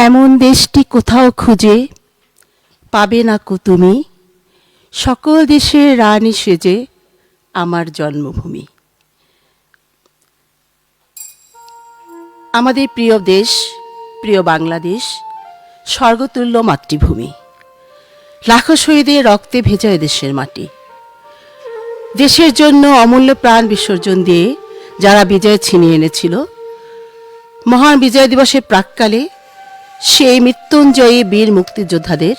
এমন দেশটি কোথাও খুঁজে পাবে না কো তুমি, সকল দেশের রানী সেজে আমার জন্মভূমি। আমাদের প্রিয় দেশ, প্রিয় বাংলাদেশ, স্বর্গতুল্য মাতৃভূমি। লাখো শহীদের রক্তে ভেজা দেশের মাটি। দেশের জন্য অমূল্য প্রাণ বিসর্জন দিয়ে যারা বিজয় ছিনিয়ে এনেছিল, মহান বিজয় দিবসের প্রাক্কালে সেই মৃত্যুঞ্জয়ী বীর মুক্তিযোদ্ধাদের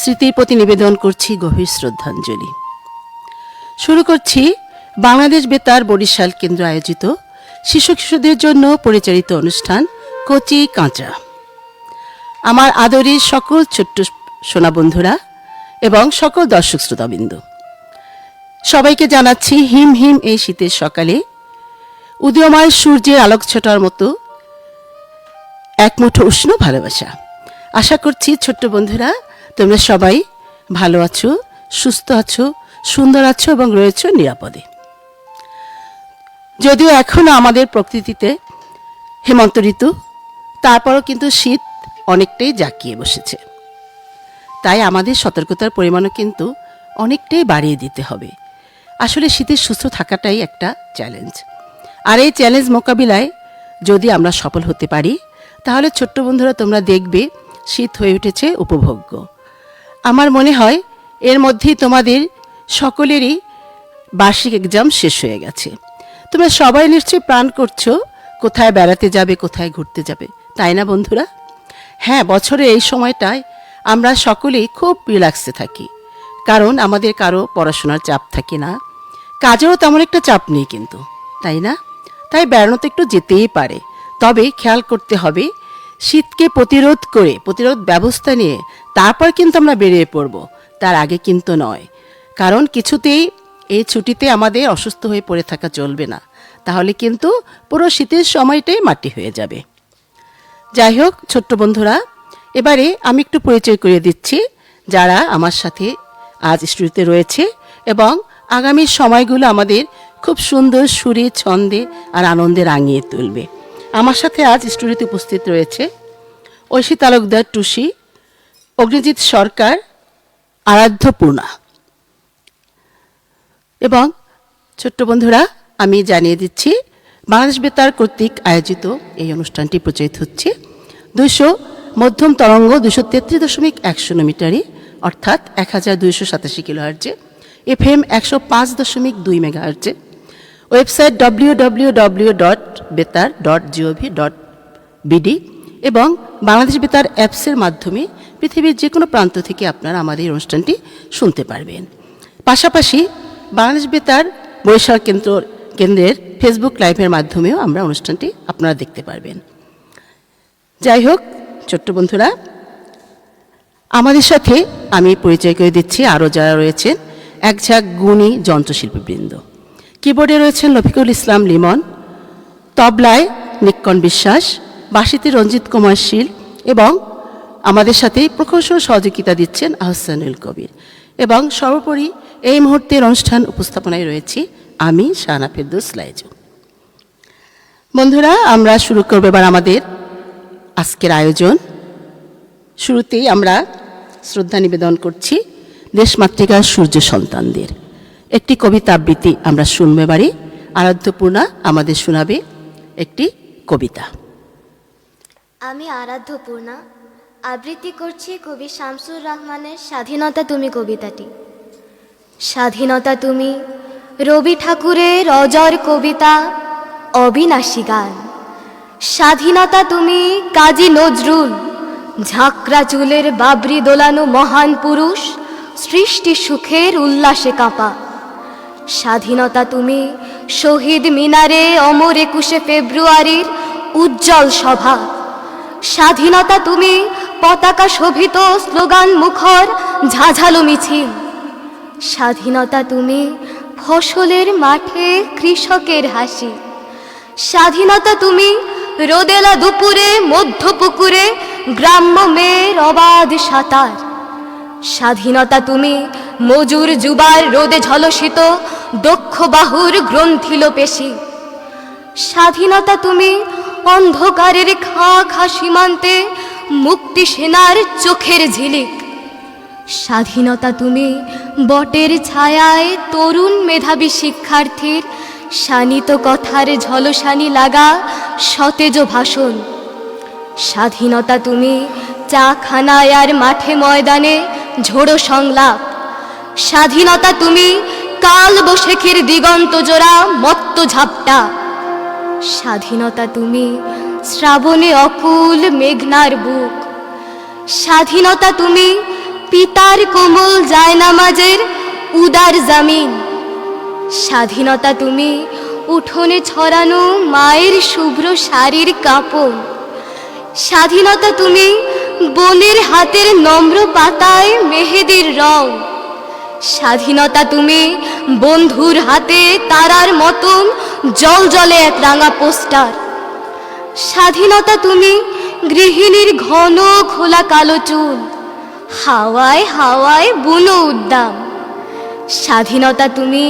স্মৃতির প্রতি নিবেদন করছি গভীর শ্রদ্ধাঞ্জলি। শুরু করছি বাংলাদেশ বেতার বরিশাল কেন্দ্র আয়োজিত শিশু কিশোরদের জন্য পরিচালিত অনুষ্ঠান কচি কাঁচা। আমার আদরের সকল ছোট্ট সোনা বন্ধুরা এবং সকল দর্শক শ্রোতাবৃন্দ, সবাইকে জানাচ্ছি হিম হিম এই শীতের সকালে উদীয়মান সূর্যের আলোকছটার মতো এক মুঠো উষ্ণ ভালোবাসা। আশা করছি ছোট্ট বন্ধুরা তোমরা সবাই ভালো আছো, সুস্থ আছো, সুন্দর আছো এবং রয়েছো নিরাপদে। যদিও এখনও আমাদের প্রকৃতিতে হেমন্ত ঋতু, তারপরও কিন্তু শীত অনেকটাই জাঁকিয়ে বসেছে। তাই আমাদের সতর্কতার পরিমাণও কিন্তু অনেকটাই বাড়িয়ে দিতে হবে। আসলে শীতের সুস্থ থাকাটাই একটা চ্যালেঞ্জ। আর এই চ্যালেঞ্জ মোকাবিলায় যদি আমরা সফল হতে পারি, তাহলে ছোট্ট বন্ধুরা তোমরা দেখবে শীত হয়ে উঠেছে উপভোগ্য। আমার মনে হয় এর মধ্যেই তোমাদের সকলেরই বার্ষিক এক্সাম শেষ হয়ে গেছে। তোমরা সবাই নিশ্চয়ই প্ল্যান করছো কোথায় বেড়াতে যাবে, কোথায় ঘুরতে যাবে, তাই না বন্ধুরা? হ্যাঁ, বছরের এই সময়টায় আমরা সকলেই খুব রিল্যাক্সে থাকি, কারণ আমাদের কারো পড়াশোনার চাপ থাকে না, কাজেরও তেমন একটা চাপ নেই কিন্তু, তাই না? তাই বেড়ানো তো একটু যেতেই পারে, তবে খেয়াল করতে হবে শীতকে প্রতিরোধ ব্যবস্থা নিয়ে তারপর কিন্তু আমরা বেরিয়ে পড়ব, তার আগে কিন্তু নয়। কারণ কিছুতেই এই ছুটিতে আমাদের অসুস্থ হয়ে পড়ে থাকা চলবে না, তাহলে কিন্তু পুরো শীতের সময়টাই মাটি হয়ে যাবে। যাই হোক ছোট্ট বন্ধুরা, এবারে আমি একটু পরিচয় করিয়ে দিচ্ছি যারা আমার সাথে আজ স্টুডিওতে রয়েছে এবং আগামী সময়গুলো আমাদের খুব সুন্দর সুরে, ছন্দে আর আনন্দে রাঙিয়ে তুলবে। আমার সাথে আজ স্টুডিওতে উপস্থিত রয়েছে ঐশী তালুকদার টুসি, অগ্নিজিৎ সরকার, আরাধ্য পূর্ণা। এবং ছোট্ট বন্ধুরা, আমি জানিয়ে দিচ্ছি বাংলাদেশ বেতার কর্তৃক আয়োজিত এই অনুষ্ঠানটি প্রচারিত হচ্ছে 200 মধ্যম তরঙ্গ 233.10 মিটারে, অর্থাৎ 1287 কিলোহার্জে, FM 105.2 মেগাহার্জে, ওয়েবসাইট www.betar.gov.bd এবং বাংলাদেশ বেতার অ্যাপসের মাধ্যমে পৃথিবীর যে কোনো প্রান্ত থেকে আপনারা আমাদের অনুষ্ঠানটি শুনতে পারবেন। পাশাপাশি বাংলাদেশ বেতার বরিশাল কেন্দ্রের ফেসবুক লাইভের মাধ্যমেও আমরা অনুষ্ঠানটি আপনারা দেখতে পারবেন। যাই হোক ছোট্ট বন্ধুরা, আমাদের সাথে আমি পরিচয় করে দিচ্ছি আরও যারা রয়েছেন এক ঝাঁক গুণী যন্ত্রশিল্পীবৃন্দ। কিবোর্ডে রয়েছেন রফিকুল ইসলাম লিমন, তবলায় নিক্কণ বিশ্বাস, বাঁশিতে রঞ্জিত কুমার শীল এবং আমাদের সাথে প্রকৌশল সহযোগিতা দিচ্ছেন আহসানুল কবির। এবং সর্বোপরি এই মুহূর্তের অনুষ্ঠান উপস্থাপনায় রয়েছি আমি শাহানা ফেরদৌস লাইজু। বন্ধুরা, আমরা শুরু করব এবার আমাদের আজকের আয়োজন। শুরুতেই আমরা শ্রদ্ধা নিবেদন করছি দেশমাতৃকার সূর্য সন্তানদের। একটি কবিতা আবৃত্তি আমরা শুনবো এবারে। আরাধ্যপূর্ণা আমাদের শোনাবে একটি কবিতা। আমি আরাধ্যপূর্ণা আবৃত্তি করছি কবি শামসুর রহমানের স্বাধীনতা তুমি কবিতাটি। স্বাধীনতা তুমি রবি ঠাকুরের অজর কবিতা, অবিনাশী গান। স্বাধীনতা তুমি কাজী নজরুল, ঝাঁকড়া চুলের বাবরি দোলানো মহান পুরুষ, সৃষ্টি সুখের উল্লাসে কাঁপা। স্বাধীনতা তুমি শহীদ মিনারে অমর 21শে ফেব্রুয়ারির উজ্জ্বল সভা। স্বাধীনতা তুমি পতাকা শোভিত স্লোগান মুখর ঝাঝালো মিছিল। স্বাধীনতা তুমি ফসলের মাঠে কৃষকের হাসি। স্বাধীনতা তুমি রোদেলা দুপুরে মধ্যপুকুরে গ্রাম্য মেয়ের অবাধ সাঁতার। স্বাধীনতা তুমি মজুর যুবার রোদে ঝলসিত দক্ষ বাহুর গ্রন্থিল পেশি। স্বাধীনতা তুমি অন্ধকারের খা খা সীমান্তে মুক্তি সেনার চোখের ঝিলিক। স্বাধীনতা তুমি বটের ছায়ায় তরুণ মেধাবী শিক্ষার্থীর শানিত কথার ঝলসানি লাগা সতেজ ভাষণ। স্বাধীনতা তুমি চাখানায় আর মাঠে ময়দানে ঝোড়ো সংলাপ। স্বাধীনতা তুমি কাল বৈশাখীর দিগন্ত জোড়া মত্ত ঝাপটা। স্বাধীনতা তুমি শ্রাবণে অকুল মেঘনার বুক। স্বাধীনতা তুমি পিতার কোমল জায়নামাজের উদার জামিন। স্বাধীনতা তুমি উঠোনে ছড়ানো মায়ের শুভ্র শাড়ির কাপড়। স্বাধীনতা তুমি বনের হাতের নম্র পাতায় মেহেদির রং। স্বাধীনতা তুমি বন্ধুর হাতে তারার মতন জল জলে এক রাঙা পোস্টার। স্বাধীনতা তুমি গৃহিণীর ঘন খোলা কালো চুল, হাওয়ায় হাওয়ায় বুনো উদ্দাম। স্বাধীনতা তুমি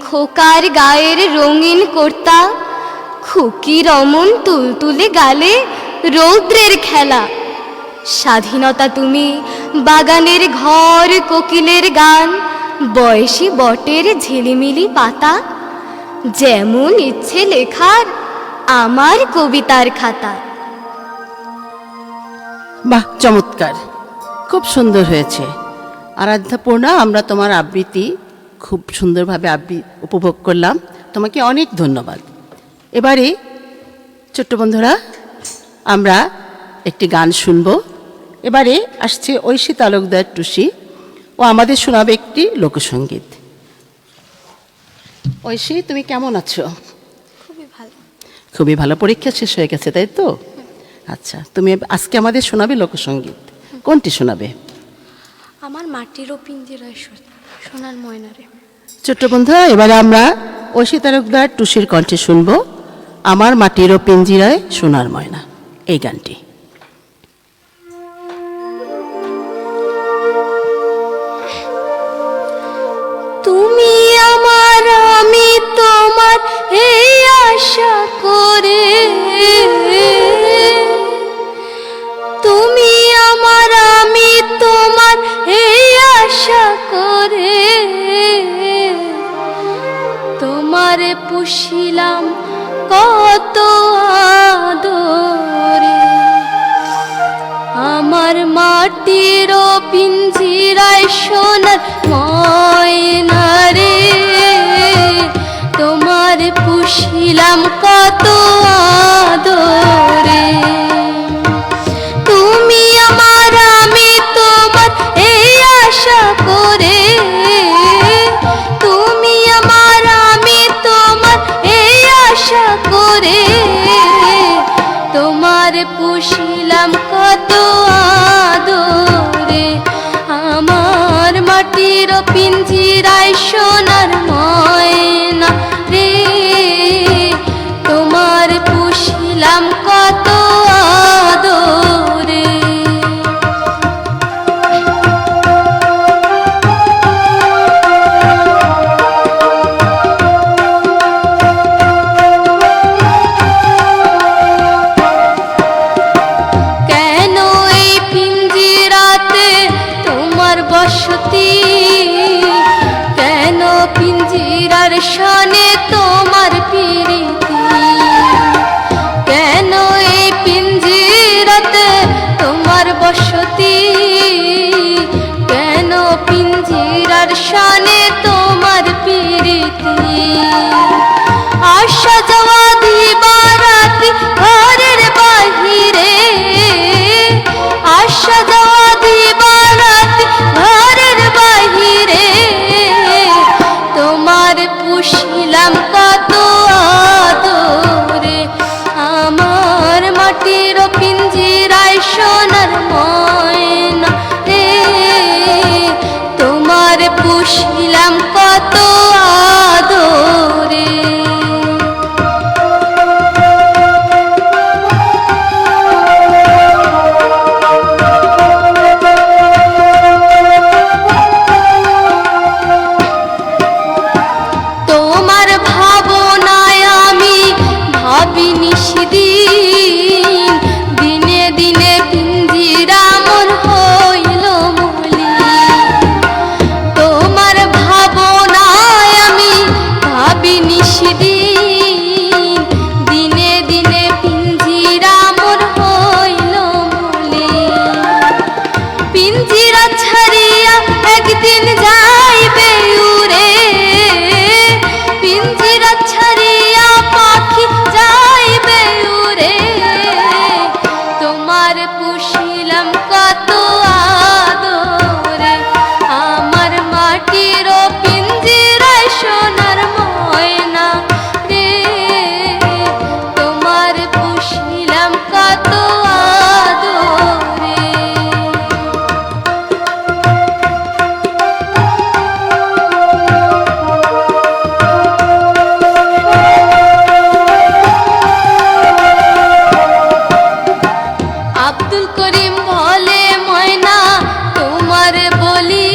খোকার গায়ের রঙিন কর্তা, খুকির অমন তুলতুলে গালে রৌদ্রের খেলা। স্বাধীনতা তুমি বাগানের ঘর কোকিলের গান, বয়সী বটের ঝিলিমিলি পাতা। যেমন ইচ্ছে লেখার আমার কবিতার খাতা। বাহ, চমৎকার, খুব সুন্দর হয়েছে আরাধ্যা পূর্ণা। আমরা তোমার আবৃত্তি খুব সুন্দরভাবে উপভোগ করলাম, তোমাকে অনেক ধন্যবাদ। এবারে ছোট্ট বন্ধুরা, আমরা একটি গান শুনব। এবারে আসছে ঐশী তালুকদার টুসি, ও আমাদের শোনাবে একটি লোকসঙ্গীত। ঐশী, তুমি কেমন আছো? খুবই ভালো। খুবই ভালো। পরীক্ষা শেষ হয়ে গেছে, তাই তো? আচ্ছা, তুমি আজকে আমাদের শোনাবে লোকসঙ্গীত। কোনটি শোনাবে? আমার মাটিরও পিঞ্জিরায় সোনার ময়নারে। ছোট্ট বন্ধুরা, এবারে আমরা ঐশী তালুকদার টুসির কণ্ঠে শুনব আমার মাটিরও পিঞ্জিরায় সোনার ময়না, এই গানটি। তুমি আমার, আমি তোমার, এই আশা করে। তুমি আমার, আমি তোমার, এই আশা করে। তোমারে পুষিলাম কত আদরে। আমার মাটির পিঞ্জিরায় সোনার ময়না রে। তোমার পুষিলাম কত আদরে। তুমি আমার, আমি তোমার, এই আশা করে। তুমি আমার, আমি তোমার, এই আশা করে। তোমার পুষিলাম কত আদরে। আমার মাটির পিঞ্জিরায় সোনার ময়না রে। তোমার পুষিলাম কত আদরে। বেশি দিন, দিনে দিনে পিঞ্জিরা মোর হইল মলিন। পিঞ্জিরা ছাড়িয়া একদিন যাইবে উড়ে, পিঞ্জিরা ছাড়িয়া পাখি যাইবে উড়ে। তোমার পুষিলাম কত আদরে, আমার মাটির পিঞ্জিরায় সোনার ময়না রে। তোমার পুষিলাম কত আদরে। আব্দুল করিম বলে ময়না তোমার বলি,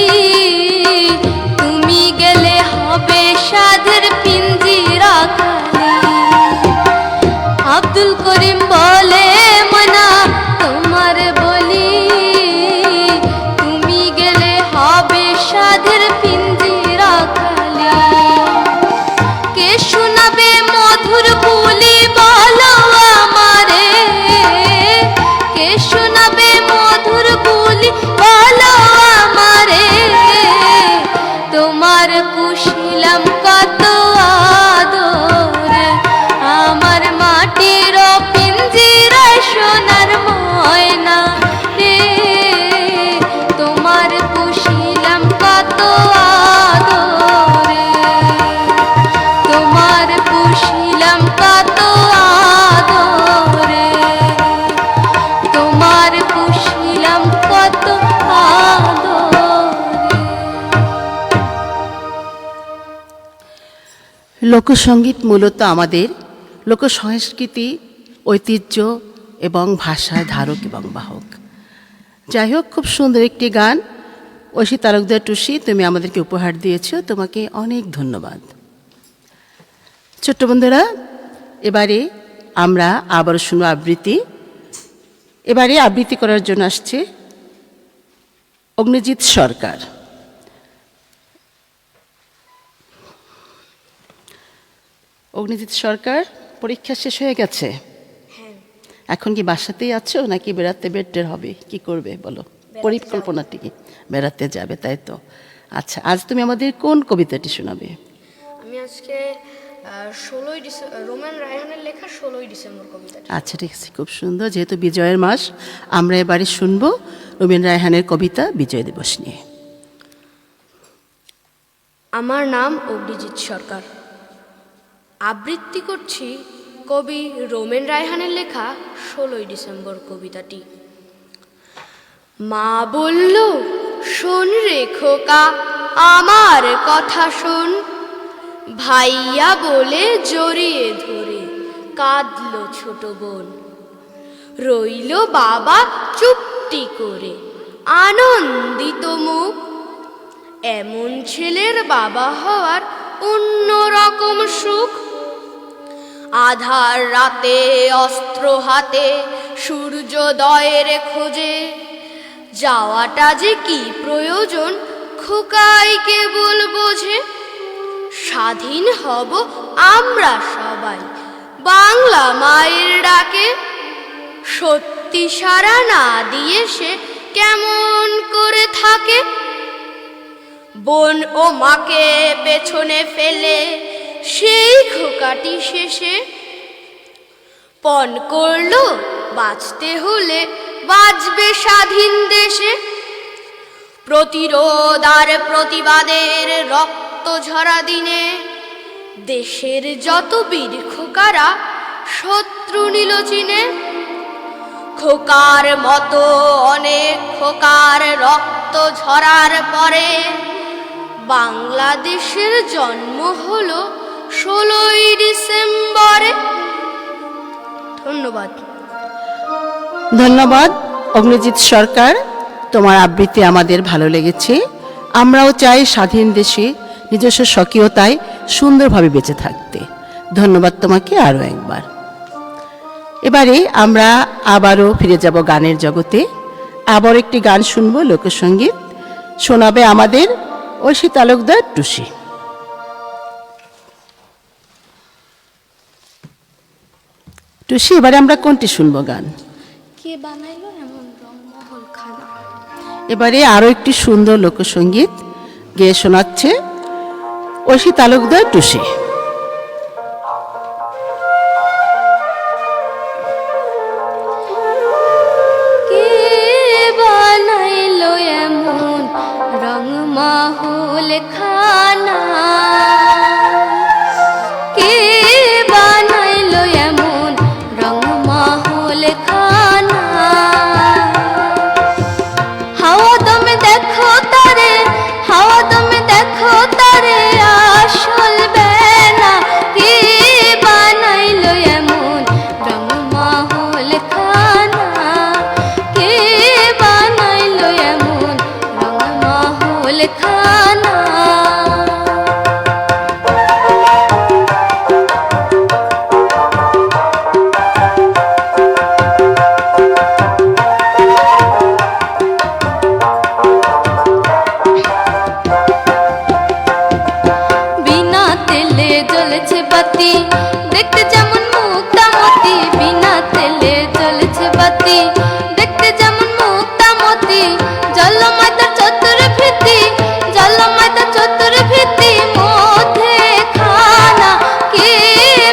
তুমি গেলে হবে সাধের পিঞ্জিরা খালি। আব্দুল করিম বলে ময়না তোমার বলি, তুমি গেলে হবে সাধের পিঞ্জিরা খালি। কে শোনাবে মধুর বুলি বলো আমারে, কে শোনাবে মধুর বুলি বলো আমারে। তোমার পুষিলাম কত আদরে, আমার মাটির পিঞ্জিরায় সোনার ময়না রে। তোমার পুষিলাম কত আদরে, তোমার পুষিলাম কত আদরে, তোমার পুষিলাম কত আদরে। লোকসঙ্গীত মূলত আমাদের লোকসংস্কৃতি, ঐতিহ্য এবং ভাষার ধারক এবং বাহক। যাই হোক, খুব সুন্দর একটি গান ঐশী তালুকদার টুসি তুমি আমাদেরকে উপহার দিয়েছো, তোমাকে অনেক ধন্যবাদ। ছোট্ট বন্ধুরা, এবারে আমরা আবারও শুনবো আবৃত্তি। এবারে আবৃত্তি করার জন্য আসছে অগ্নিজিৎ সরকার। অগ্নিজিৎ সরকার, পরীক্ষা শেষ হয়ে গেছে? এখন কি বাসাতেই আছো নাকি বেড়াতে বের হবে? কি করবে বলো, পরিকল্পনাটি কি? বেড়াতে যাবে, তাই তো। আচ্ছা, আজ তুমি আমাদের কোন কবিতাটি শোনাবে? আমি আজকে 16ই ডিসেম্বর রোমান রায়হানের লেখা 16ই ডিসেম্বর কবিতাটি। আচ্ছা, ঠিক আছে, খুব সুন্দর। যেহেতু বিজয়ের মাস, আমরা এবারে শুনবো রবীন্দ্র রায়হানের কবিতা বিজয় দিবস নিয়ে। আমার নাম অগ্নিজিৎ সরকার, আবৃত্তি করছি কবি রোমেন রায়হানের লেখা 16ই ডিসেম্বর কবিতাটি। মা বলল, শোন রে খোকা আমার কথা শোন, ভাইয়া বলে জড়িয়ে ধরে কাঁদলো ছোট বোন। রইল বাবা চুপটি করে আনন্দিত মুখ, এমন ছেলের বাবা হওয়ার অন্য রকম সুখ। আধার রাতে অস্ত্র হাতে সূর্যোদয়ের খোঁজে যাওয়াটা যে কি প্রয়োজন খোকাই কেবল বোঝে। স্বাধীন হব আমরা সবাই বাংলা মায়ের ডাকে, সত্যি সারা না দিয়ে সে কেমন করে থাকে। বোন ও মাকে পেছনে ফেলে সেই খোকাটি শেষে পণ করলো বাঁচতে হলে বাঁচবে স্বাধীন দেশে। প্রতিরোধ আর প্রতিবাদের রক্ত ঝরা দিনে দেশের যত বীর খোকারা শত্রু নিল চিনে। খোকার মতো অনেক খোকার রক্ত ঝরার পরে বাংলাদেশের জন্ম হলো 16ই ডিসেম্বরে। ধন্যবাদ। ধন্যবাদ অগ্নিজিৎ সরকার, তোমার আবৃত্তি আমাদের ভালো লেগেছে। আমরাও চাই স্বাধীন দেশে নিজস্ব স্বকীয়তায় সুন্দরভাবে বেঁচে থাকতে। ধন্যবাদ তোমাকে আরও একবার। এবারে আমরা আবারও ফিরে যাব গানের জগতে। আবার একটি গান শুনব, লোকসঙ্গীত শোনাবে আমাদের ঐশী তালুকদার টুসি। টুসি, এবারে আমরা কোনটি শুনবো গান? কে বানাইলো এমন রংমহল খানা। এবারে আরও একটি সুন্দর লোকসঙ্গীত গেয়ে শোনাচ্ছে ঐশী তালুকদার টুসি। কে বানাইলো এমন রংমহল খানা, কে বানাইলো এমন রংমহল খানা। হাওয়া দমে দেখো তারে, হাওয়া দমে দেখো তারে আসল বেলা। কে বানাইলো এমন রংমহল খানা, কে বানাইলো এমন রংমহল খানা। বিনা তেলে জ্বলছে বাতি, দেখতে যেমন মুক্তামতি। বিনা তেলে জ্বলছে বাতি, দেখতে যেমন মুক্তামতি। জলময় তার চতুর্ভীতি, জলময় তার চতুর্ভীতি মধ্যে খানা। কে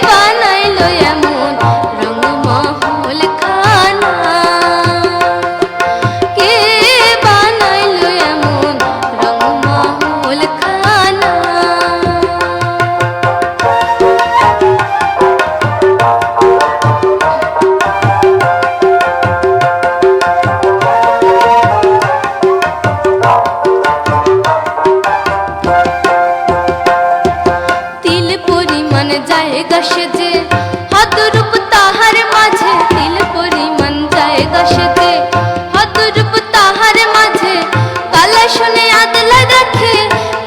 বানাইলো এমন রংমহল খানা, কে বানাইলো এমন রংমহল খানা। তিল পরিমাণ জায়গা সেজে হতরূপ তাহার মাঝে, তিল পরিমাণ জায়গা সেজে হতরূপ তাহার মাঝে। কালা শুনে আদলা দেখে,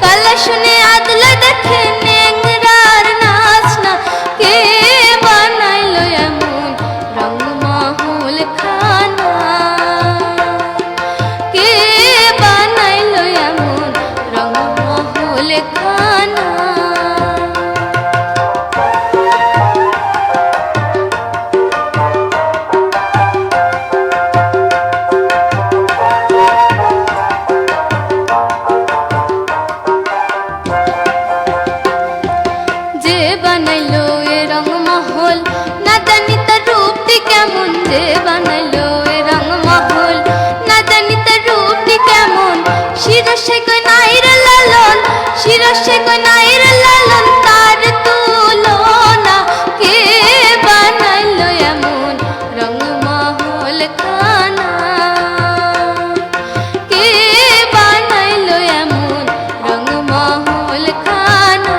কালা শুনে আদলা দেখে নেংরার নাচ না। কে বানাইলো এমন রংমহল খানা, কে বানাইলো এমন রংমহল খানা। যে বানাইলো এ রংমহল না জানি তার রূপটি কেমন। যে বানাইলো এ রংমহল না জানি তার রূপটি কেমন। শিরসে কই নাইর লালন, শিরসে কই নাইর লালন তার তুলনা। কে বানাইলো এমন রংমহল খানা, কে বানাইলো এমন রংমহল খানা।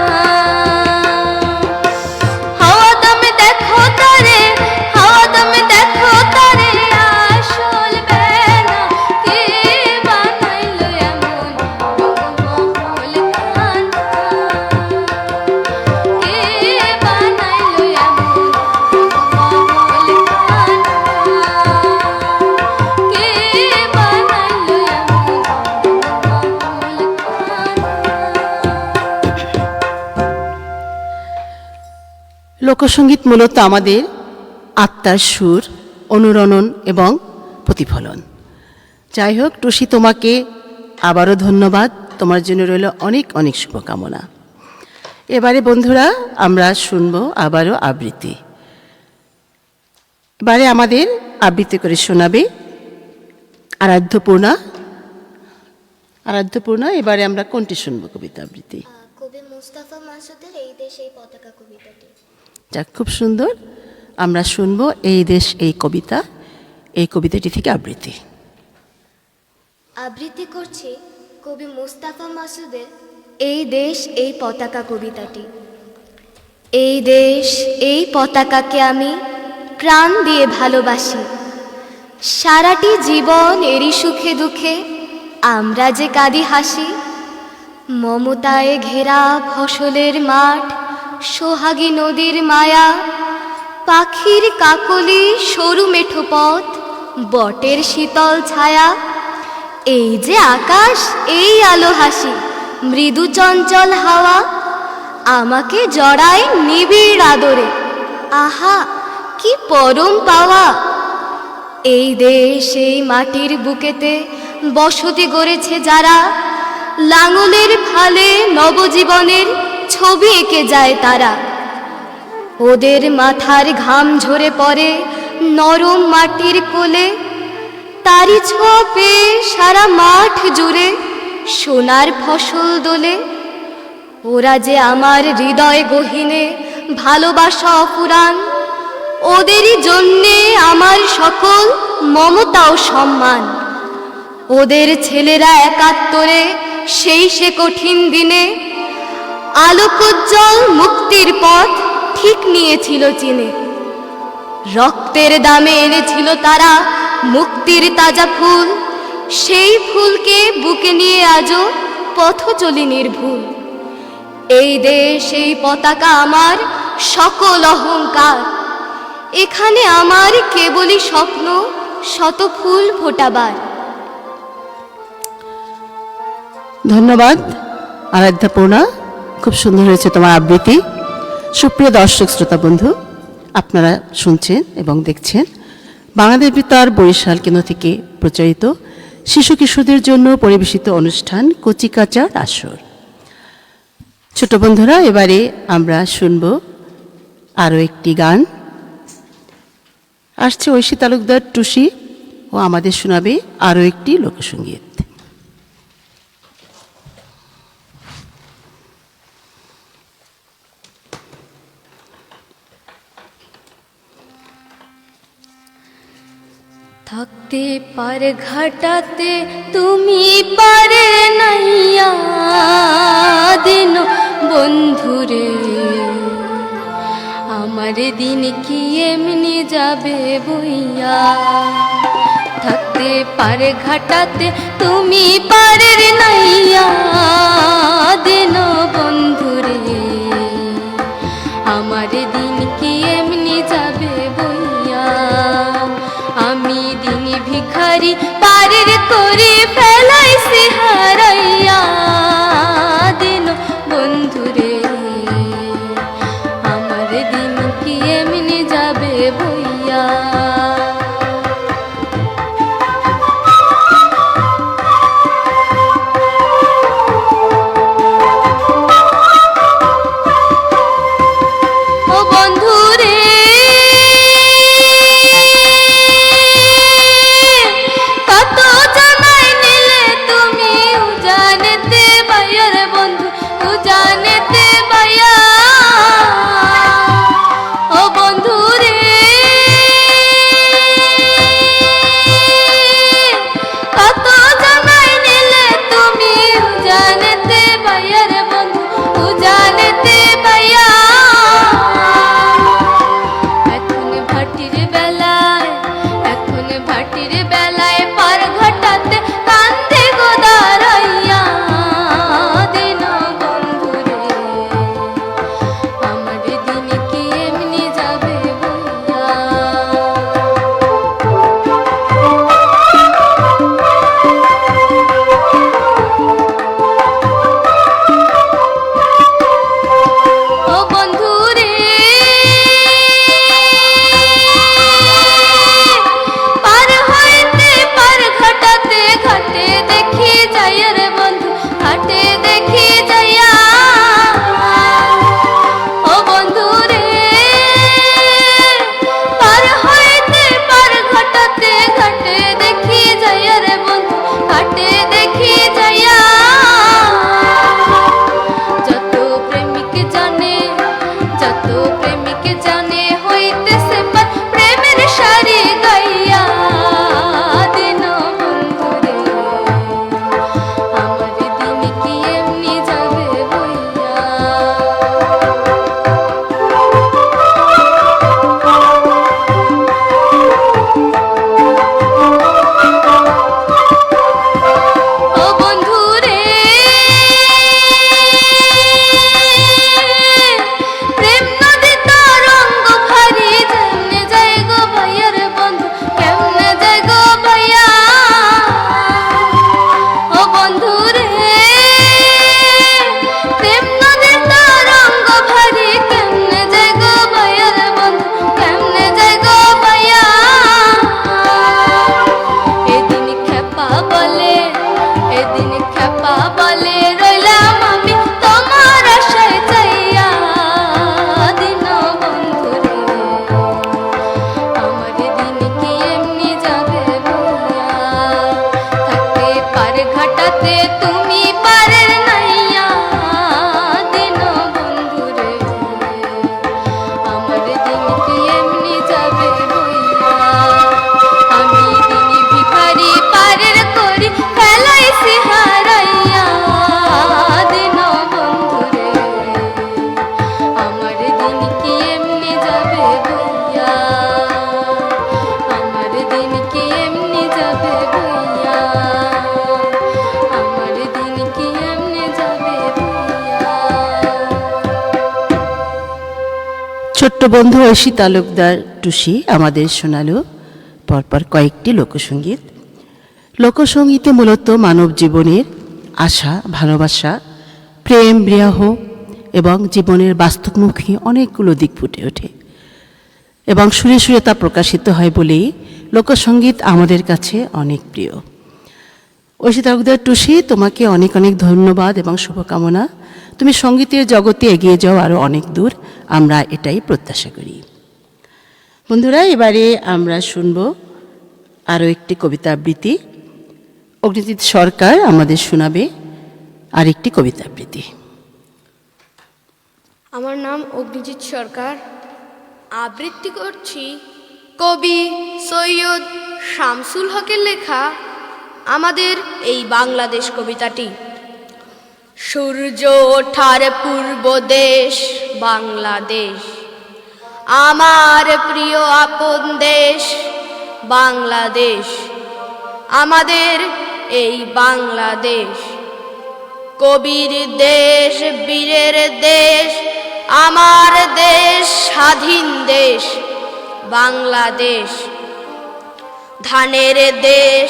হাওয়া দমে দেখো তারে, হাওয়া দমে দেখো তারে আসল বেলা। কে বানাইলো এমন রংমহল খানা, কে বানাইলো এমন রংমহল খানা, কে বানাইলো এমন রংমহল খানা। লোকসঙ্গীত মূলত আমাদের আত্মার সুর, অনুরণন এবং প্রতিফলন। যাই হোক টুসি, তোমাকে আবারও ধন্যবাদ। তোমার জন্য রইল অনেক অনেক শুভকামনা। এবারে বন্ধুরা আমরা শুনব আবারও আবৃত্তি। এবারে আমাদের আবৃত্তি করে শোনাবে আরাধ্যপূর্ণা। আরাধ্যপূর্ণা, এবারে আমরা কোনটি শুনবো কবিতা আবৃত্তি? কবি মুস্তাফা মাসুদের এই দেশ এই পতাকা কবিতাটি। যাক, খুব সুন্দর। আমরা শুনবো এই দেশ এই কবিতা, এই কবিতাটি থেকে আবৃত্তি। আবৃত্তি করছি কবি মুস্তাফা মাসুদের এই দেশ এই পতাকা কবিতাটি। এই দেশ এই পতাকাকে আমি প্রাণ দিয়ে ভালোবাসি। সারাটি জীবন এরই সুখে দুঃখে আমরা যে কাঁদি হাসি। মমতায় ঘেরা ফসলের মাঠ, সোহাগী নদীর মায়া, পাখির কাকলি, সরু মেঠো পথ, বটের শীতল ছায়া। এই যে আকাশ, এই আলো হাসি, মৃদু চঞ্চল হাওয়া আমাকে জড়ায় নিবিড় আদরে। আহা কি পরম পাওয়া। এই দেশ এই মাটির বুকেতে বসতি গড়েছে যারা, লাঙলের ফালে নবজীবনের ছবি এঁকে যায় তারা। ওদের মাথার ঘাম ঝরে পড়ে নরম মাটির কোলে, তারি ছোঁয়া পেয়ে সারা মাঠ জুড়ে সোনার ফসল দোলে। ওরা যে আমার হৃদয় গহীনে ভালোবাসা অফুরান, ওদেরই জন্যে আমার সকল মমতা ও সম্মান। ওদের ছেলেরা একাত্তরে সেই সে কঠিন দিনে আলোকোজ্জ্বল মুক্তির পথ ঠিক নিয়েছিল চিনে। রক্তের দামে এনেছিল তারা মুক্তির তাজা ফুল, সেই ফুলকে বুকে নিয়ে আজও পথ চলি নির্ভুল। এই দেশ এই পতাকা আমার সকল অহংকার, এখানে আমার কেবলই স্বপ্ন শত ফুল ফোটাবার। ধন্যবাদ আরাধ্যাপূর্ণা, খুব সুন্দর হয়েছে তোমার আবৃত্তি। সুপ্রিয় দর্শক শ্রোতা বন্ধু, আপনারা শুনছেন এবং দেখছেন বাংলাদেশ বেতার বরিশাল কেন্দ্র থেকে প্রচারিত শিশু কিশোরদের জন্য পরিবেশিত অনুষ্ঠান কচিকাঁচার আসর। ছোট বন্ধুরা, এবারে আমরা শুনব আরও একটি গান। আসছে ঐশী তালুকদার টুসি, ও আমাদের শোনাবে আরও একটি লোকসঙ্গীত। থাকতে পার ঘাটাতে তুমি পারে নাইয়া দিন বন্ধুরে, আমার দিন কি এমনি যাবে বইয়া। থাকতে পারে ঘাটাতে তুমি পারে নাইয়া দিন বন্ধুরে, আমার দিন কি এমনি যাবে বইয়া। আমি দিন ভিখারি পারের করে ফেলাইছি হারাইয়া দিন বন্ধুরে, আমার দিন কি এমনি যাবে বইয়া। ও বন্ধুরে কত জানাই নিলে তুমি উজানেতে বাইয়ার বন্ধু উজানেতে বাইয়া। ও বন্ধুরে কত জানাই নিলে তুমি উজানেতে বাইয়ার বন্ধু উজানেতে বাইয়া। এখন ভাটির বেলায় এখন ভাটির বেলায় পার ঘাটাতে কান্দে গো দাঁড়াইয়া দিন বন্ধুরে, আমার দিন কি এমনি যাবে বইয়া। ও বন্ধুরে পার হইতে পার ঘাটাতে ঘাটে দেখি যাইয়া রে বন্ধু ঘাটে দেখি যাইয়া। ও বন্ধুরে পার হইতে পার ঘাটাতে ঘাটে দেখি যাইয়া রে বন্ধু ঘাটে দেখি যাইয়া। যত প্রেমিক জানে যত প্রেমিক জানে হইতেছে পার প্রেমের সারি গাইয়া দিন বন্ধুরে, আমার দিন কি এমনি যাবে বইয়া। ও বন্ধুরে প্রেম নদী তরঙ্গ ছোট্ট বন্ধু ঐশী তালুকদার টুসি আমাদের শোনালো পরপর কয়েকটি লোকসঙ্গীত। লোকসঙ্গীতে মূলত মানব জীবনের আশা, ভালোবাসা, প্রেম, বিরহ এবং জীবনের বাস্তবমুখী অনেকগুলো দিক ফুটে ওঠে এবং সুরে সুরে তা প্রকাশিত হয় বলেই লোকসঙ্গীত আমাদের কাছে অনেক প্রিয়। ঐশী তালুকদার টুসি, তোমাকে অনেক অনেক ধন্যবাদ এবং শুভকামনা। তুমি সঙ্গীতের জগতে এগিয়ে যাও আরও অনেক দূর, আমরা এটাই প্রত্যাশা করি। বন্ধুরা, এবারে আমরা শুনব আরও একটি কবিতা আবৃত্তি। অগ্নিজিৎ সরকার আমাদের শোনাবে আরেকটি কবিতা আবৃত্তি। আমার নাম অগ্নিজিৎ সরকার, আবৃত্তি করছি কবি সৈয়দ শামসুল হকের লেখা আমাদের এই বাংলাদেশ কবিতাটি। সূর্য ওঠার পূর্ব দেশ বাংলাদেশ, আমার প্রিয় আপন দেশ বাংলাদেশ, আমাদের এই বাংলাদেশ। কবির দেশ, বীরের দেশ, আমার দেশ, স্বাধীন দেশ বাংলাদেশ। ধানের দেশ,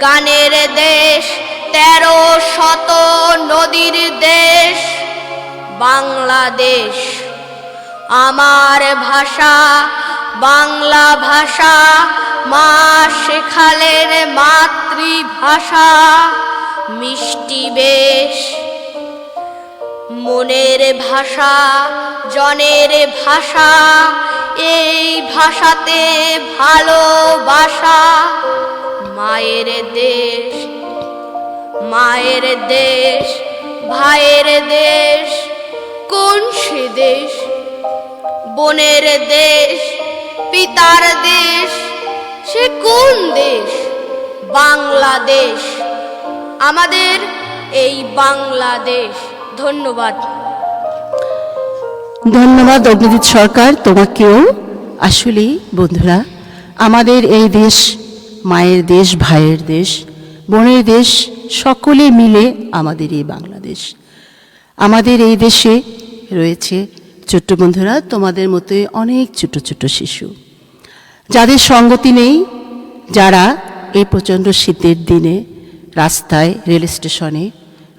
গানের দেশ, 13শত নদীর দেশ বাংলাদেশ। আমার ভাষা বাংলা ভাষা, মা শেখালেন মাতৃভাষা মিষ্টি বেশ। মনের ভাষা, জনের ভাষা, এই ভাষাতে ভালোবাসা। মায়ের দেশ, মায়ের দেশ, ভাইয়ের দেশ, কোন সে দেশ? বোনের দেশ, পিতার দেশ, সে কোন দেশ? বাংলাদেশ, আমাদের এই বাংলাদেশ। ধন্যবাদ। ধন্যবাদ অগ্নিজিৎ সরকার, তোমাকেও। আসলেই বন্ধুরা, আমাদের এই দেশ মায়ের দেশ, ভাইয়ের দেশ, বোনের দেশ, সকলে মিলে আমাদের এই বাংলাদেশ। আমাদের এই দেশে রয়েছে ছোট্ট বন্ধুরা, তোমাদের মতোই অনেক ছোট ছোট শিশু, যাদের সঙ্গতি নেই, যারা এই প্রচণ্ড শীতের দিনে রাস্তায়, রেল স্টেশনে,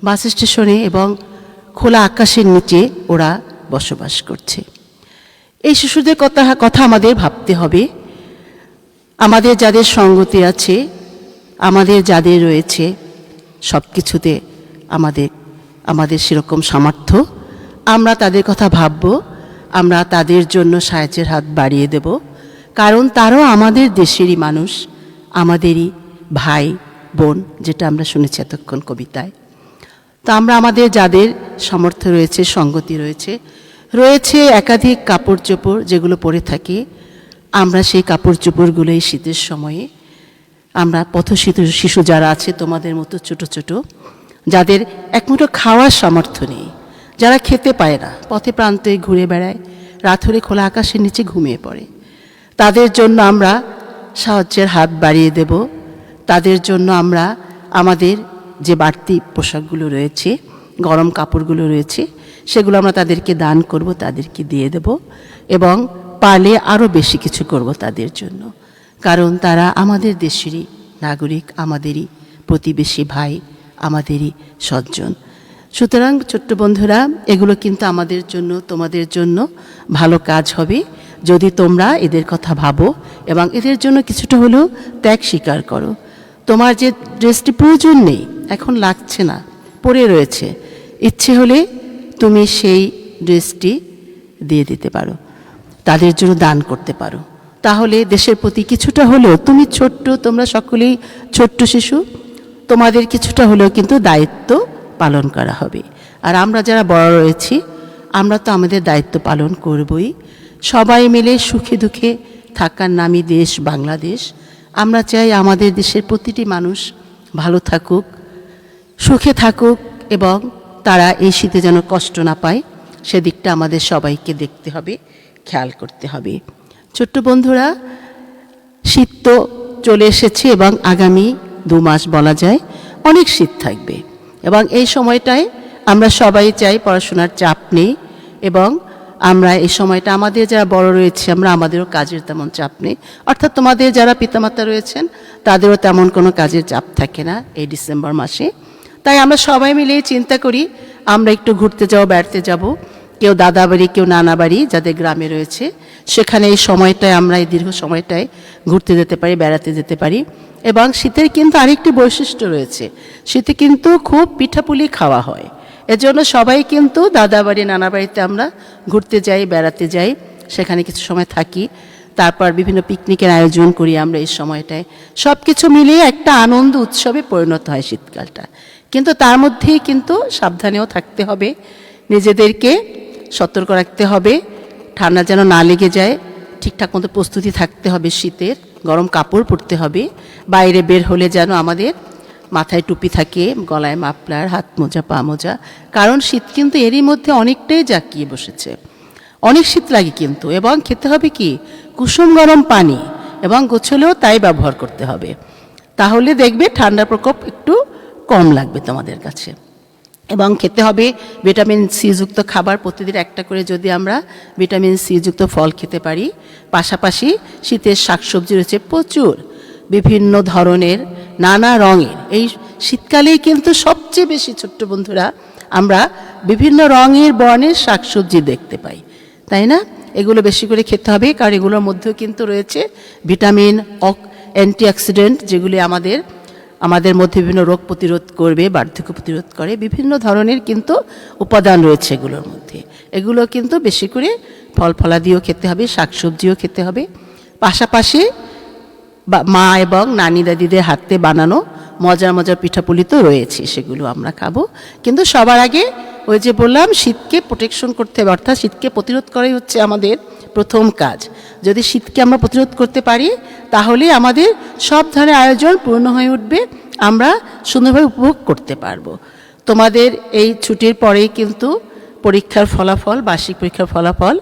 বাস স্টেশনে এবং খোলা আকাশের নিচে ওরা বসবাস করছে। এই শিশুদের কথা আমাদের ভাবতে হবে। আমাদের যাদের সঙ্গতি আছে, আমাদের যাদের রয়েছে সব কিছুতে আমাদের সেরকম সামর্থ্য, আমরা তাদের কথা ভাবব, আমরা তাদের জন্য সাহায্যের হাত বাড়িয়ে দেব। কারণ তারাও আমাদের দেশেরই মানুষ, আমাদেরই ভাই বোন, যেটা আমরা শুনেছি এতক্ষণ কবিতায়। তো আমরা আমাদের যাদের সামর্থ্য রয়েছে, সঙ্গতি রয়েছে একাধিক কাপড় চোপড় যেগুলো পরে থাকি, আমরা সেই কাপড় চোপড়গুলো এই শীতের সময়ে আমরা শিশু যারা আছে তোমাদের মতো ছোট ছোট, যাদের একমুঠো খাওয়ার সামর্থ্য নেই, যারা খেতে পায় না, পথে প্রান্তে ঘুরে বেড়ায়, রাত হলে খোলা আকাশের নিচে ঘুমিয়ে পড়ে, তাদের জন্য আমরা সাহায্যের হাত বাড়িয়ে দেব। তাদের জন্য আমরা আমাদের যে বাড়তি পোশাকগুলো রয়েছে, গরম কাপড়গুলো রয়েছে, সেগুলো আমরা তাদেরকে দান করব, তাদেরকে দিয়ে দেব এবং পারলে আরও বেশি কিছু করব তাদের জন্য। কারণ তারা আমাদের দেশেরই নাগরিক, আমাদেরই প্রতিবেশী ভাই, আমাদেরই সজ্জন। সুতরাং ছোট্ট বন্ধুরা, এগুলো কিন্তু আমাদের জন্য, তোমাদের জন্য ভালো কাজ হবে যদি তোমরা এদের কথা ভাবো এবং এদের জন্য কিছুটা হলেও ত্যাগ স্বীকার করো। তোমার যে ড্রেসটি প্রয়োজন নেই, এখন লাগছে না, পরে রয়েছে, ইচ্ছে হলে তুমি সেই ড্রেসটি দিয়ে দিতে পারো, তাদের জন্য দান করতে পারো। তাহলে দেশের প্রতি কিছুটা হলেও তুমি তোমরা সকলেই ছোট্ট শিশু, তোমাদের কিছুটা হলেও কিন্তু দায়িত্ব পালন করা হবে। আর আমরা যারা বড় রয়েছি, আমরা তো আমাদের দায়িত্ব পালন করবই। সবাই মিলে সুখে দুঃখে থাকার নামই দেশ বাংলাদেশ। আমরা চাই আমাদের দেশের প্রতিটি মানুষ ভালো থাকুক, সুখে থাকুক এবং তারা এই শীতে যেন কষ্ট না পায়, সেদিকটা আমাদের সবাইকে দেখতে হবে, খেয়াল করতে হবে। ছোট্ট বন্ধুরা, শীত তো চলে এসেছে এবং আগামী 2 মাস বলা যায় অনেক শীত থাকবে এবং এই সময়টায় আমরা সবাই চাই পড়াশোনার চাপ নেই এবং আমরা এই সময়টা আমাদের যারা বড় রয়েছে আমরা আমাদেরও কাজের তেমন চাপ নেই, অর্থাৎ তোমাদের যারা পিতামাতা রয়েছেন তাদেরও তেমন কোনো কাজের চাপ থাকে না এই ডিসেম্বর মাসে। তাই আমরা সবাই মিলে চিন্তা করি আমরা একটু ঘুরতে যাব, বেড়াতে যাব, কেউ দাদা বাড়ি, কেউ নানা বাড়ি যাদের গ্রামে রয়েছে, সেখানে এই সময়টায় আমরা এই দীর্ঘ সময়টায় ঘুরতে যেতে পারি, বেড়াতে যেতে পারি। এবং শীতের কিন্তু আরেকটি বৈশিষ্ট্য রয়েছে, শীতে কিন্তু খুব পিঠাপুলি খাওয়া হয়, এজন্য সবাই কিন্তু দাদা বাড়ি, নানা বাড়িতে আমরা ঘুরতে যাই, বেড়াতে যাই, সেখানে কিছু সময় থাকি, তারপর বিভিন্ন পিকনিকের আয়োজন করি আমরা এই সময়টায়। সব কিছু মিলিয়ে একটা আনন্দ উৎসবে পরিণত হয় শীতকালটা। কিন্তু তার মধ্যেই কিন্তু সাবধানেও থাকতে হবে, নিজেদেরকে সতর্ক রাখতে হবে, ঠান্ডা যেন না লেগে যায়, ঠিকঠাক মতো প্রস্তুতি থাকতে হবে, শীতের গরম কাপড় পরতে হবে, বাইরে বের হলে যেন আমাদের মাথায় টুপি থাকে, গলায় মাফলার, হাত মোজা, পা মোজা, কারণ শীত কিন্তু এরই মধ্যে অনেকটাই জাঁকিয়ে বসেছে, অনেক শীত লাগে কিন্তু। এবং খেতে হবে কি কুসুম গরম পানি, এবং গোছলেও তাই ব্যবহার করতে হবে, তাহলে দেখবে ঠান্ডার প্রকোপ একটু কম লাগবে তোমাদের কাছে। এবং খেতে হবে ভিটামিন সি যুক্ত খাবার, প্রতিদিন একটা করে যদি আমরা ভিটামিন সি যুক্ত ফল খেতে পারি, পাশাপাশি শীতের শাকসবজি রয়েছে প্রচুর, বিভিন্ন ধরনের, নানা রঙের। এই শীতকালেই কিন্তু সবচেয়ে বেশি, ছোট্ট বন্ধুরা, আমরা বিভিন্ন রঙের বর্ণের শাকসবজি দেখতে পাই, তাই না? এগুলো বেশি করে খেতে হবে, কারণ এগুলোর মধ্যেও কিন্তু রয়েছে ভিটামিন, অ্যান্টিঅক্সিডেন্ট, যেগুলি আমাদের মধ্যে বিভিন্ন রোগ প্রতিরোধ করবে, বার্ধক্য প্রতিরোধ করে, বিভিন্ন ধরনের কিন্তু উপাদান রয়েছে এগুলোর মধ্যে। এগুলো কিন্তু বেশি করে ফল ফলাদিও খেতে হবে, শাকসবজিও খেতে হবে, পাশাপাশি মা এবং নানি দাদিদের হাতে বানানো মজার মজার পিঠাপুলি তো রয়েছে, সেগুলো আমরা খাবো। কিন্তু সবার আগে ওই যে বললাম, শীতকে প্রোটেকশন করতে হবে, অর্থাৎ শীতকে প্রতিরোধ করাই হচ্ছে আমাদের প্রথম কাজ। যদি শীতকে আমরা প্রতিরোধ করতে পারি, তাহলে আমাদের সব ধরনের আয়োজন পূর্ণ হয়ে উঠবে, আমরা সুন্দরভাবে উপভোগ করতে পারবো। তোমাদের এই ছুটির পরেই কিন্তু পরীক্ষার ফলাফল, বার্ষিক পরীক্ষার ফলাফল,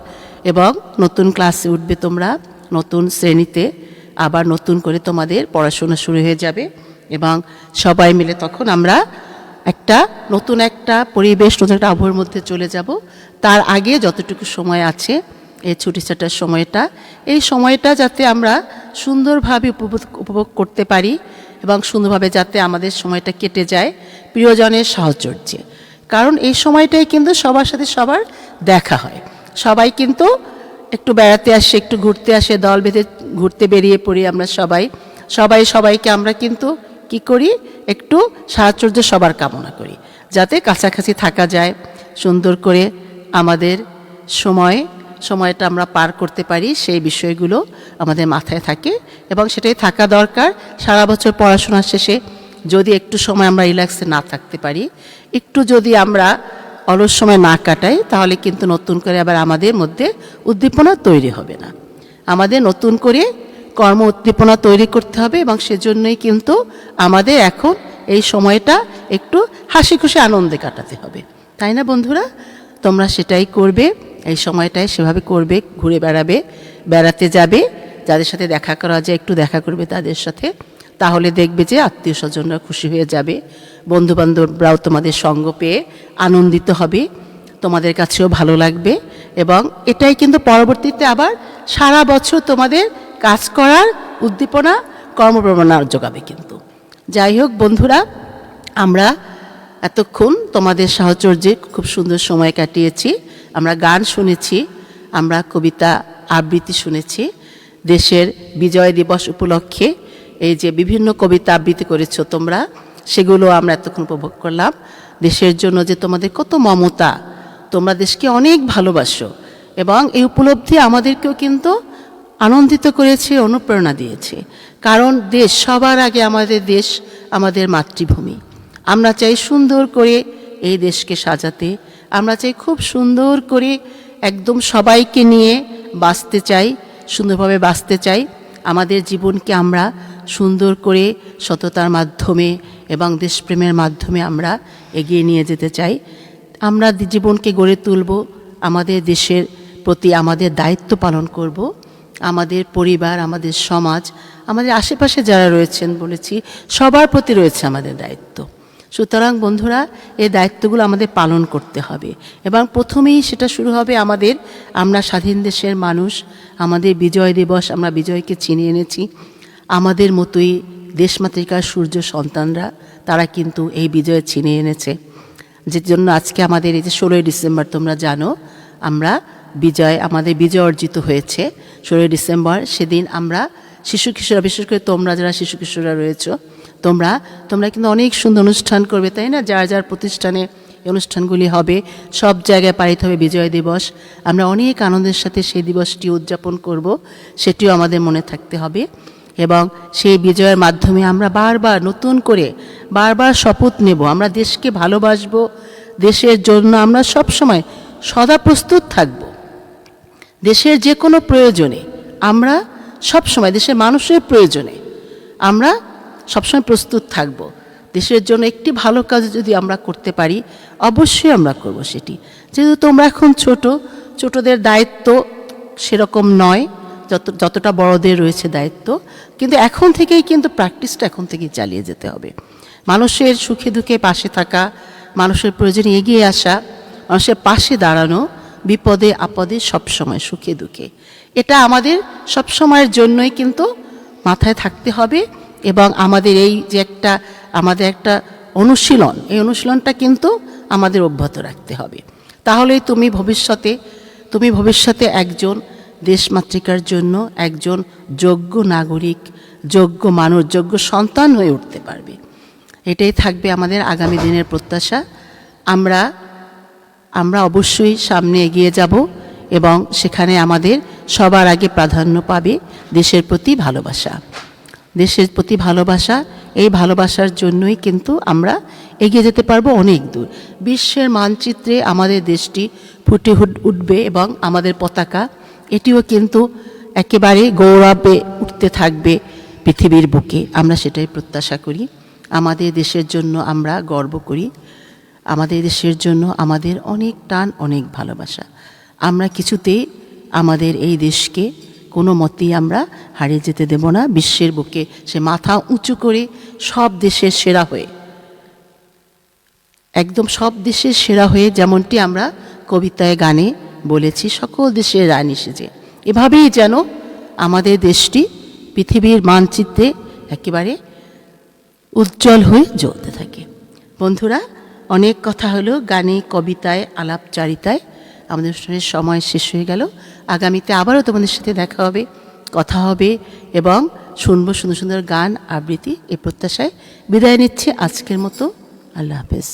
এবং নতুন ক্লাসে উঠবে তোমরা, নতুন শ্রেণীতে আবার নতুন করে তোমাদের পড়াশোনা শুরু হয়ে যাবে, এবং সবাই মিলে তখন আমরা নতুন একটা পরিবেশ, নতুন একটা আবহাওয়ার মধ্যে চলে যাব। তার আগে যতটুকু সময় আছে এই ছুটি ছাটার সময়টা, এই সময়টা যাতে আমরা সুন্দরভাবে উপভোগ করতে পারি, এবং সুন্দরভাবে যাতে আমাদের সময়টা কেটে যায় প্রিয়জনের সাহচর্যে। কারণ এই সময়টাই কিন্তু সবার সাথে সবার দেখা হয়, সবাই কিন্তু একটু বেড়াতে আসে, একটু ঘুরতে আসে, দল বেঁধে ঘুরতে বেরিয়ে পড়ি আমরা সবাইকে আমরা কিন্তু কি করি, একটু সাহচর্য সবার কামনা করি, যাতে কাছাকাছি থাকা যায়, সুন্দর করে আমাদের সময়টা আমরা পার করতে পারি, সেই বিষয়গুলো আমাদের মাথায় থাকে, এবং সেটাই থাকা দরকার। সারা বছর পড়াশোনার শেষে যদি একটু সময় আমরা রিল্যাক্সে না থাকতে পারি, একটু যদি আমরা অলস সময় না কাটাই, তাহলে কিন্তু নতুন করে আবার আমাদের মধ্যে উদ্দীপনা তৈরি হবে না। আমাদের নতুন করে কর্ম উদ্দীপনা তৈরি করতে হবে, এবং সেজন্যই কিন্তু আমাদের এখন এই সময়টা একটু হাসি খুশি আনন্দে কাটাতে হবে, তাই না বন্ধুরা? তোমরা সেটাই করবে, এই সময়টায় সেভাবে করবে, ঘুরে বেড়াতে যাবে, যাদের সাথে দেখা করা যায় একটু দেখা করবে তাদের সাথে, তাহলে দেখবে যে আত্মীয় স্বজনরা খুশি হয়ে যাবে, বন্ধুবান্ধবরাও তোমাদের সঙ্গ পেয়ে আনন্দিত হবে, তোমাদের কাছেও ভালো লাগবে, এবং এটাই কিন্তু পরবর্তীতে আবার সারা বছর তোমাদের কাজ করার উদ্দীপনা, কর্মপ্রেরণা যোগাবে কিন্তু। যাই হোক বন্ধুরা, আমরা এতক্ষণ তোমাদের সাহচর্যে খুব সুন্দর সময় কাটিয়েছি, আমরা গান শুনেছি, আমরা কবিতা আবৃত্তি শুনেছি, দেশের বিজয় দিবস উপলক্ষে এই যে বিভিন্ন কবিতা আবৃত্তি করেছো তোমরা, সেগুলো আমরা এতক্ষণ উপভোগ করলাম। দেশের জন্য যে তোমাদের কত মমতা, তোমরা দেশকে অনেক ভালোবাসো, এবং এই উপলব্ধি আমাদেরকেও কিন্তু আনন্দিত করেছে, অনুপ্রেরণা দিয়েছে। কারণ দেশ সবার আগে, আমাদের দেশ আমাদের মাতৃভূমি। আমরা চাই সুন্দর করে এই দেশকে সাজাতে, আমরা চাই খুব সুন্দর করে একদম সবাইকে নিয়ে বাঁচতে চাই, সুন্দরভাবে বাঁচতে চাই। আমাদের জীবনকে আমরা সুন্দর করে সততার মাধ্যমে এবং দেশপ্রেমের মাধ্যমে আমরা এগিয়ে নিয়ে যেতে চাই। আমরা জীবনকে গড়ে তুলব, আমাদের দেশের প্রতি আমাদের দায়িত্ব পালন করব, আমাদের পরিবার, আমাদের সমাজ, আমাদের আশেপাশে যারা রয়েছেন বলেছি, সবার প্রতি রয়েছে আমাদের দায়িত্ব। সুতরাং বন্ধুরা, এই দায়িত্বগুলো আমাদের পালন করতে হবে এবং প্রথমেই সেটা শুরু হবে আমরা স্বাধীন দেশের মানুষ, আমাদের বিজয় দিবস, আমরা বিজয়কে ছিনিয়ে এনেছি। আমাদের মতোই দেশমাতৃকার সূর্য সন্তানরা, তারা কিন্তু এই বিজয় ছিনিয়ে এনেছে, যে জন্য আজকে আমাদের এই যে 16ই ডিসেম্বর, তোমরা জানো আমাদের বিজয় অর্জিত হয়েছে 16ই ডিসেম্বর। সেদিন আমরা শিশু কিশোররা, বিশেষ করে তোমরা যারা শিশু কিশোররা রয়েছো, তোমরা কিন্তু অনেক সুন্দর অনুষ্ঠান করবে, তাই না? যার যার প্রতিষ্ঠানে এই অনুষ্ঠানগুলি হবে, সব জায়গায় পালিত হবে বিজয় দিবস। আমরা অনেক আনন্দের সাথে সেই দিবসটি উদযাপন করব, সেটিও আমাদের মনে থাকতে হবে। এবং সেই বিজয়ের মাধ্যমে আমরা নতুন করে শপথ নেব, আমরা দেশকে ভালোবাসবো, দেশের জন্য আমরা সবসময় সদা প্রস্তুত থাকব। দেশের যে কোনো প্রয়োজনে আমরা সবসময়, দেশের মানুষের প্রয়োজনে আমরা সবসময় প্রস্তুত থাকব। দেশের জন্য একটি ভালো কাজ যদি আমরা করতে পারি, অবশ্যই আমরা করব সেটি। যেহেতু তোমরা এখন ছোটদের দায়িত্ব সেরকম নয় যতটা বড়দের রয়েছে দায়িত্ব, কিন্তু এখন থেকেই কিন্তু প্র্যাকটিসটা এখন থেকেই চালিয়ে যেতে হবে। মানুষের সুখে দুঃখে পাশে থাকা, মানুষের প্রয়োজনে এগিয়ে আসা, মানুষের পাশে দাঁড়ানো, বিপদে আপদে সবসময়, সুখে দুঃখে, এটা আমাদের সবসময়ের জন্যই কিন্তু মাথায় থাকতে হবে। এবং আমাদের এই যে আমাদের একটা অনুশীলন, এই অনুশীলনটা কিন্তু আমাদের অব্যাহত রাখতে হবে। তাহলেই তুমি ভবিষ্যতে একজন দেশমাতৃকার জন্য একজন যোগ্য নাগরিক, যোগ্য মানুষ, যোগ্য সন্তান হয়ে উঠতে পারবে। এটাই থাকবে আমাদের আগামী দিনের প্রত্যাশা। আমরা অবশ্যই সামনে এগিয়ে যাব এবং সেখানে আমাদের সবার আগে প্রাধান্য পাবে দেশের প্রতি ভালোবাসা। দেশের প্রতি ভালোবাসা, এই ভালোবাসার জন্যই কিন্তু আমরা এগিয়ে যেতে পারবো অনেক দূর। বিশ্বের মানচিত্রে আমাদের দেশটি ফুটে উঠবে এবং আমাদের পতাকা এটিও কিন্তু একেবারে গৌরবে উঠতে থাকবে পৃথিবীর বুকে। আমরা সেটাই প্রত্যাশা করি। আমাদের দেশের জন্য আমরা গর্ব করি, আমাদের দেশের জন্য আমাদের অনেক টান, অনেক ভালোবাসা। আমরা কিছুতেই আমাদের এই দেশকে কোনো মতেই আমরা হারিয়ে যেতে দেব না। বিশ্বের বুকে সে মাথা উঁচু করে সব দেশের সেরা হয়ে, একদম সব দেশের সেরা হয়ে, যেমনটি আমরা কবিতায় গানে বলেছি, সকল দেশের রানী সেজে, এভাবেই যেন আমাদের দেশটি পৃথিবীর মানচিত্রে একেবারে উজ্জ্বল হয়ে জ্বলতে থাকে। বন্ধুরা, অনেক কথা হলো গানে, কবিতায়, আলাপচারিতায়। আমাদের অনুষ্ঠানের সময় শেষ হয়ে গেল। আগামীতে আবারও তোমাদের সাথে দেখা হবে, কথা হবে এবং শুনবো সুন্দর সুন্দর গান আবৃত্তি। এই প্রত্যাশায় বিদায় নিচ্ছে আজকের মতো। আল্লাহ হাফেজ।